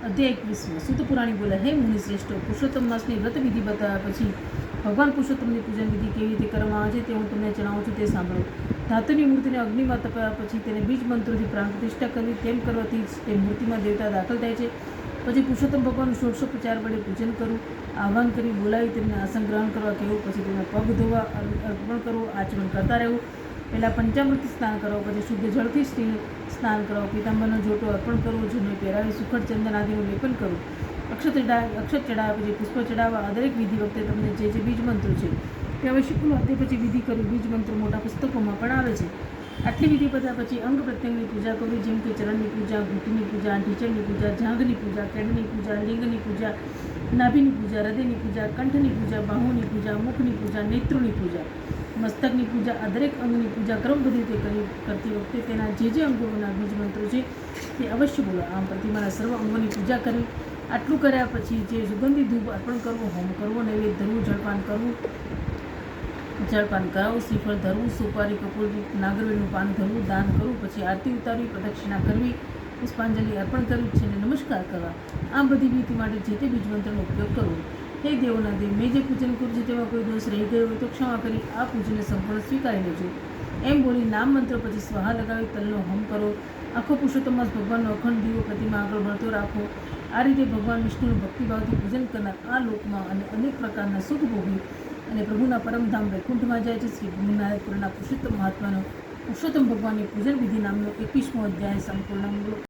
અધ્યાય 21 સૂત પુરાણી બોલ્યા, હે મુનિ શ્રેષ્ઠ, પુરુષોત્તમ માસની વ્રત વિધિ બતાવ્યા પછી ભગવાન પુરુષોત્તમની પૂજન વિધિ કેવી રીતે કરવામાં આવે છે તે હું તમને જણાવું છું, તે સાંભળો. ધાતુની મૂર્તિને અગ્નિમાં તપાવ્યા પછી તેને બીજ મંત્રોથી પ્રાણ પ્રતિષ્ઠા કરવી. તેમ કરવાથી તે મૂર્તિમાં દેવતા દાખલ થાય છે. પછી પુરુષોત્તમ ભગવાનનું ષોડશોપચાર વડે પૂજન કરવું. આહ્વાન કરી બોલાવી તેમને આસન ગ્રહણ કરવા કહેવું. પછી તેમને પગ ધોવા, અર્પણ કરવું, આચમન કરતા રહેવું. પહેલાં પંચામૃતથી સ્નાન કરાવો, પછી શુદ્ધ જળથી સ્નાન કરાવો. પિતાંબરનો જોટો અર્પણ કરવો, જૂને પહેરાવી સુખડ ચંદન આદિનું લેપન કરવું. અક્ષત ચડાવ્યા પછી પુષ્પ ચડાવવા. આ દરેક વિધિ વખતે તમને જે જે બીજ મંત્રો છે તે અવશ્ય બોલવા. તે પછી વિધિ કરવી. બીજ મંત્રો મોટા પુસ્તકોમાં પણ આવે છે. આટલી વિધિ બધા પછી અંગ પ્રત્યંગની પૂજા કરવી, જેમ કે ચરણની પૂજા, ઘૂંટીની પૂજા, ઢીચણની પૂજા, જાંઘની પૂજા, કેડની પૂજા, લિંગની પૂજા, નાભિની પૂજા, હૃદયની પૂજા, કંઠની પૂજા, બાહુની પૂજા, મુખની પૂજા, નેત્રોની પૂજા, મસ્તકની પૂજા. આ દરેક અંગની પૂજા ક્રમબદ્ધ રીતે કરતી વખતે તેના જે અંગોના બીજ મંત્રો છે તે અવશ્ય બોલો. આમ પ્રતિમાના સર્વ અંગોની પૂજા કરવી. આટલું કર્યા પછી જે સુગંધી ધૂપ અર્પણ કરવું, હોમ કરવો, નૈવેદ્ય ધરવું, જળપાન કરાવવું, શ્રીફળ ધરવું, સોપારી, કપૂર, નાગરવેલનું પાન ધરવું, દાન કરવું. પછી આરતી ઉતારવી, પ્રદક્ષિણા કરવી, પુષ્પાંજલિ અર્પણ કરવી છે અને નમસ્કાર કરવા. આમ બધી વિધિ માટે જે તે બીજ મંત્રનો ઉપયોગ કરવો. હે દેવોના દેવ, મેં જે પૂજન કર્યું છે તેમાં કોઈ દોષ રહી ગયો હોય તો ક્ષમા કરી આ પૂજનને સંપૂર્ણ સ્વીકારી લેજો. એમ બોલી નામ મંત્ર પછી સ્વાહા લગાવી તલનો હોમ કરો. આખો પુરુષોત્તમ માસ ભગવાનનો અખંડ દીવો પ્રતિમા આગળ બળતો રાખો. આ રીતે ભગવાન વિષ્ણુનું ભક્તિભાવથી પૂજન કરનાર આ લોકમાં અને અનેક પ્રકારના સુખ ભોગવી અને પ્રભુના પરમધામ વૈકુંઠમાં જાય છે. શ્રી ભૂમિનારાયણપુરના પુરુષોત્તમ મહાત્માનો પુરુષોત્તમ ભગવાનની પૂજન વિધિ નામનો 21મો અધ્યાય સંપૂર્ણ.